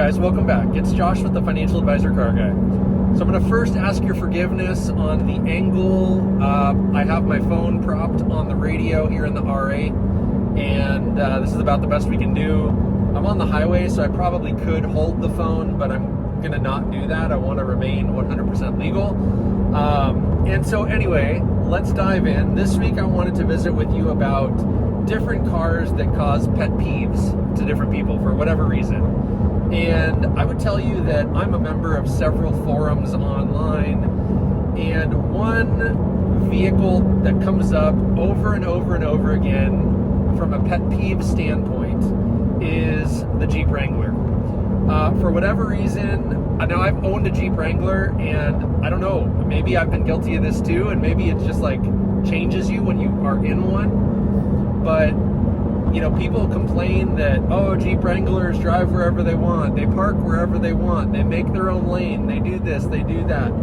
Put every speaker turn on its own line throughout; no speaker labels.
guys, welcome back. It's Josh with the Financial Advisor Car Guy. So I'm going to first ask your forgiveness on the angle. I have my phone propped on the radio here in the RA, and this is about the best we can do. I'm on the highway, so I probably could hold the phone, but I'm going to not do that. I want to remain 100% legal. And so anyway, let's dive in. This week I wanted to visit with you about different cars that cause pet peeves to different people for whatever reason. And I would tell you that I'm a member of several forums online, and one vehicle that comes up over and over and over again from a pet peeve standpoint is the Jeep Wrangler. For whatever reason, now I've owned a Jeep Wrangler, and I don't know, maybe I've been guilty of this too, and maybe it just like changes you when you are in one. But you know, people complain that, oh, Jeep Wranglers drive wherever they want, they park wherever they want, they make their own lane, they do this, they do that.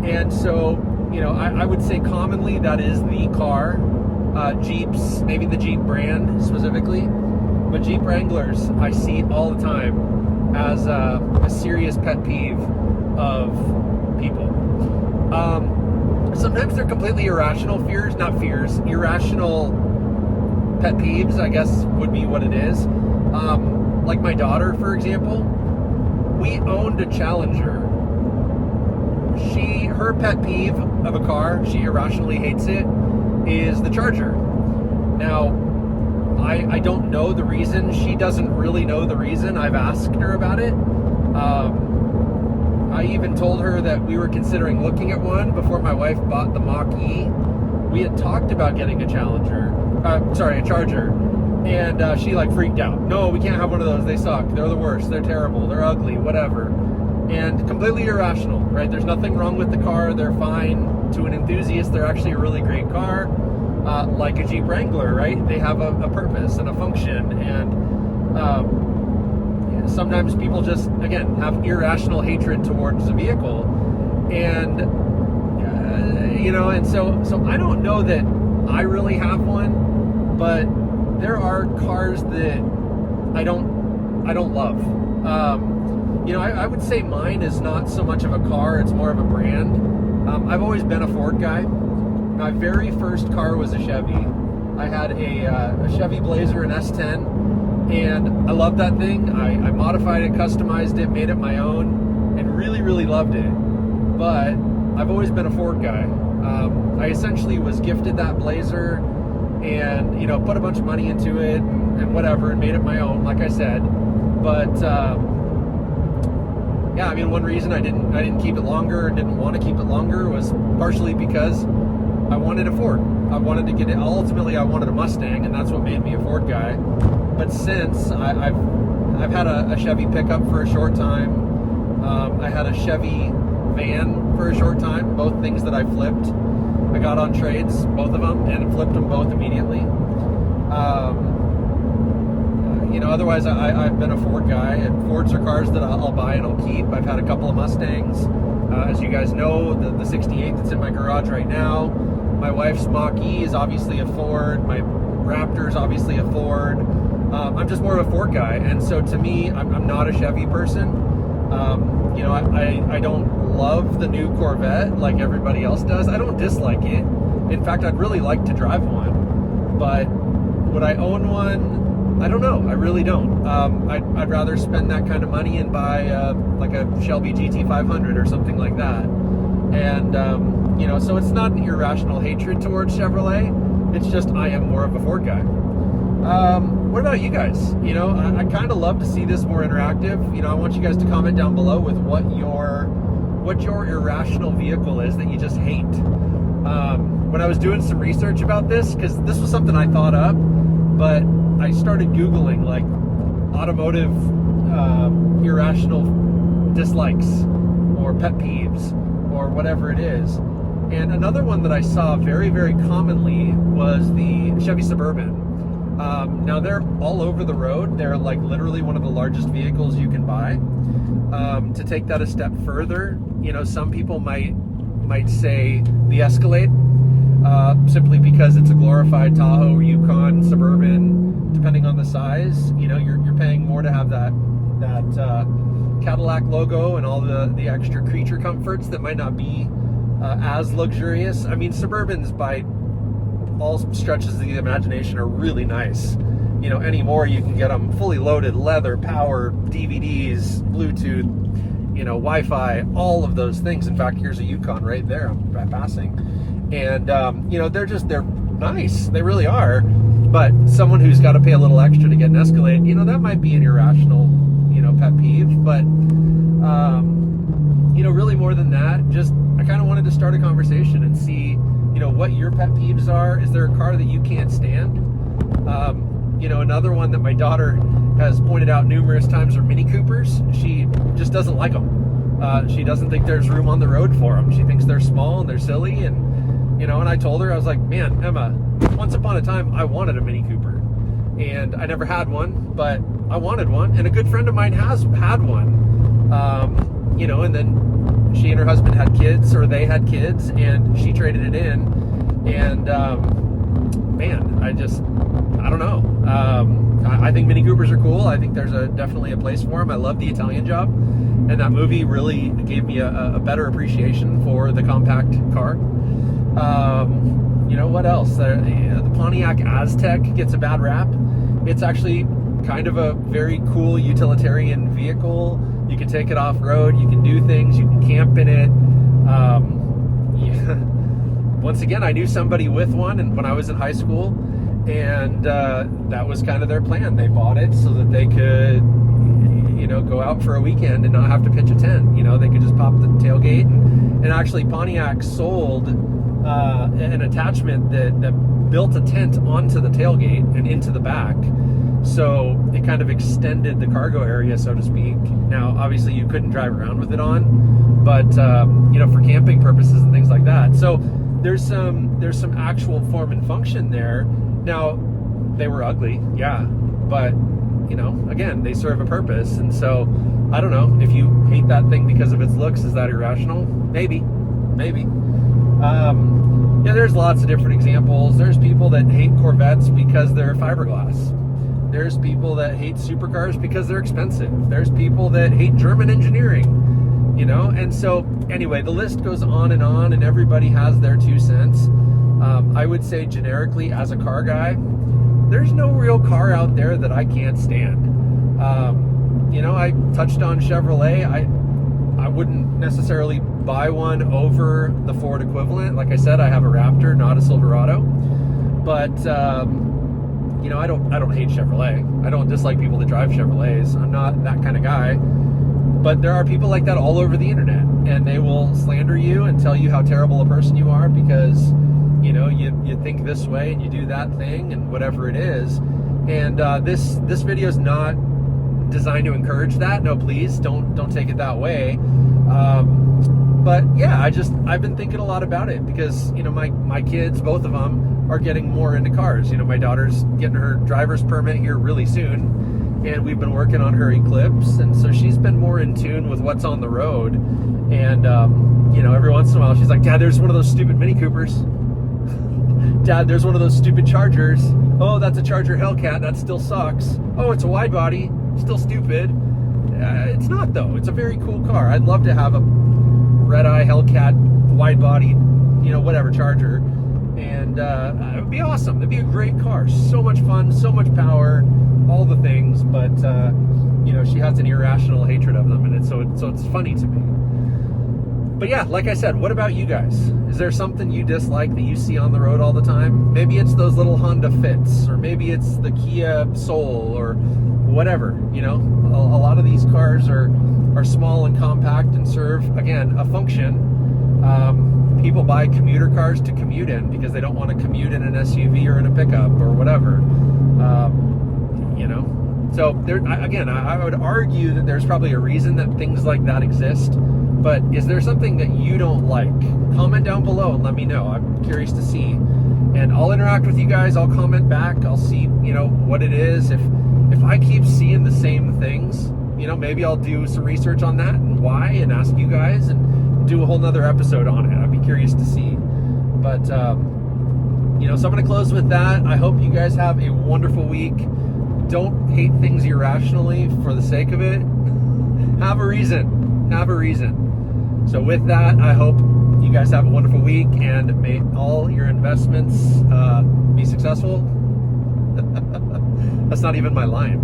And so, you know, I would say commonly that is the car. Jeeps, maybe the Jeep brand specifically, but Jeep Wranglers I see all the time as a serious pet peeve of people. Sometimes they're completely irrational irrational pet peeves, I guess, would be what it is. Like my daughter, for example, we owned a Challenger. Her pet peeve of a car, she irrationally hates it, is the charger. Now, I don't know the reason. She doesn't really know the reason. I've asked her about it. I even told her that we were considering looking at one before my wife bought the Mach-E. We had talked about getting a Charger, and she like freaked out. No, we can't have one of those. They suck. They're the worst. They're terrible. They're ugly. Whatever. And completely irrational, right? There's nothing wrong with the car. They're fine. To an enthusiast, they're actually a really great car, like a Jeep Wrangler, right? They have a purpose and a function, and sometimes people just, again, have irrational hatred towards the vehicle, and you know, and so I don't know that I really have one, but there are cars that I don't love. You know, I would say mine is not so much of a car, it's more of a brand. I've always been a Ford guy. My very first car was a Chevy. I had a Chevy Blazer, an S10, and I loved that thing. I modified it, customized it, made it my own, and really, really loved it. But I've always been a Ford guy. I essentially was gifted that Blazer and, you know, put a bunch of money into it and whatever, and made it my own, like I said. But yeah, I mean, one reason I didn't keep it longer and didn't want to keep it longer was partially because I wanted a Ford. I wanted to get it. Ultimately, I wanted a Mustang, and that's what made me a Ford guy. But since I've had a Chevy pickup for a short time, I had a Chevy van for a short time, both things that I flipped. I got on trades, both of them, and flipped them both immediately. You know, otherwise I've been a Ford guy, and Fords are cars that I'll buy and I'll keep. I've had a couple of Mustangs. As you guys know, the 68 that's in my garage right now. My wife's Mach-E is obviously a Ford. My Raptor is obviously a Ford. I'm just more of a Ford guy, and so to me, I'm not a Chevy person. You know, I don't love the new Corvette like everybody else does. I don't dislike it. In fact, I'd really like to drive one. But would I own one? I don't know. I really don't. I'd rather spend that kind of money and buy like a Shelby GT500 or something like that. And, you know, so it's not an irrational hatred towards Chevrolet. It's just I am more of a Ford guy. What about you guys? You know, I kind of love to see this more interactive. You know, I want you guys to comment down below with what your irrational vehicle is that you just hate. When I was doing some research about this, because this was something I thought up, but I started Googling like automotive irrational dislikes or pet peeves or whatever it is. And another one that I saw very, very commonly was the Chevy Suburban. Now they're all over the road. They're like literally one of the largest vehicles you can buy. To take that a step further, you know, some people might say the Escalade, simply because it's a glorified Tahoe, Yukon, Suburban, depending on the size. You know, you're paying more to have that Cadillac logo and all the extra creature comforts that might not be as luxurious. I mean, Suburbans by all stretches of the imagination are really nice. You know, anymore you can get them fully loaded, leather, power, DVDs, Bluetooth, you know, Wi-Fi, all of those things. In fact, here's a Yukon right there I'm passing. And, you know, they're nice. They really are. But someone who's got to pay a little extra to get an Escalade, you know, that might be an irrational, you know, pet peeve. But, you know, really more than that, just I kind of wanted to start a conversation and see, you know, what your pet peeves are. Is there a car that you can't stand? You know, another one that my daughter has pointed out numerous times are Mini Coopers. She just doesn't like them. She doesn't think there's room on the road for them. She thinks they're small and they're silly. And, you know, and I told her, I was like, man, Emma, once upon a time, I wanted a Mini Cooper. And I never had one, but I wanted one. And a good friend of mine has had one. You know, and then she and her husband had kids, or they had kids, and she traded it in. And, man, I don't know. I think Mini Coopers are cool. I think there's definitely a place for them. I love The Italian Job, and that movie really gave me a better appreciation for the compact car. You know, what else? The Pontiac Aztek gets a bad rap. It's actually kind of a very cool utilitarian vehicle. You can take it off-road, you can do things, you can camp in it. Yeah. Once again, I knew somebody with one and when I was in high school, and that was kind of their plan. They bought it so that they could, you know, go out for a weekend and not have to pitch a tent. You know, they could just pop the tailgate. And actually Pontiac sold an attachment that built a tent onto the tailgate and into the back. So it kind of extended the cargo area, so to speak. Now, obviously you couldn't drive around with it on, but, you know, for camping purposes and things like that. So there's some actual form and function there. Now, they were ugly, yeah, but, you know, again, they serve a purpose. And so, I don't know, if you hate that thing because of its looks, is that irrational? Maybe. Yeah, there's lots of different examples. There's people that hate Corvettes because they're fiberglass. There's people that hate supercars because they're expensive. There's people that hate German engineering, you know? And so, anyway, the list goes on, and everybody has their 2 cents. I would say generically, as a car guy, there's no real car out there that I can't stand. You know, I touched on Chevrolet. I wouldn't necessarily buy one over the Ford equivalent. Like I said, I have a Raptor, not a Silverado. But, you know, I don't hate Chevrolet. I don't dislike people that drive Chevrolets. I'm not that kind of guy. But there are people like that all over the internet, and they will slander you and tell you how terrible a person you are because, you know, you think this way and you do that thing and whatever it is. And this video is not designed to encourage that. No, please don't take it that way. But yeah, I've been thinking a lot about it because, you know, my kids, both of them, are getting more into cars. You know, my daughter's getting her driver's permit here really soon, and we've been working on her Eclipse, and so she's been more in tune with what's on the road. And you know, every once in a while she's like, Dad, there's one of those stupid Mini Coopers. Dad, there's one of those stupid Chargers. Oh, that's a Charger Hellcat, that still sucks. Oh, it's a wide body, still stupid. It's not, though. It's a very cool car. I'd love to have a red-eye Hellcat, wide-body, you know, whatever, Charger. And it would be awesome. It'd be a great car. So much fun, so much power, all the things. But, you know, she has an irrational hatred of them, and so it's funny to me. But yeah, like I said, what about you guys? Is there something you dislike that you see on the road all the time? Maybe it's those little Honda Fits, or maybe it's the Kia Soul, or whatever, you know? A lot of these cars are small and compact and serve, again, a function. People buy commuter cars to commute in because they don't want to commute in an SUV or in a pickup or whatever. You know? So, I would argue that there's probably a reason that things like that exist. But is there something that you don't like? Comment down below and let me know. I'm curious to see. And I'll interact with you guys. I'll comment back. I'll see, you know, what it is. If I keep seeing the same things, you know, maybe I'll do some research on that and why, and ask you guys and do a whole nother episode on it. I'd be curious to see. But, you know, so I'm going to close with that. I hope you guys have a wonderful week. Don't hate things irrationally for the sake of it. Have a reason. Have a reason. So with that, I hope you guys have a wonderful week, and may all your investments be successful. That's not even my line.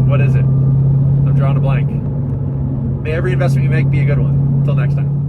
What is it? I'm drawing a blank. May every investment you make be a good one. Until next time.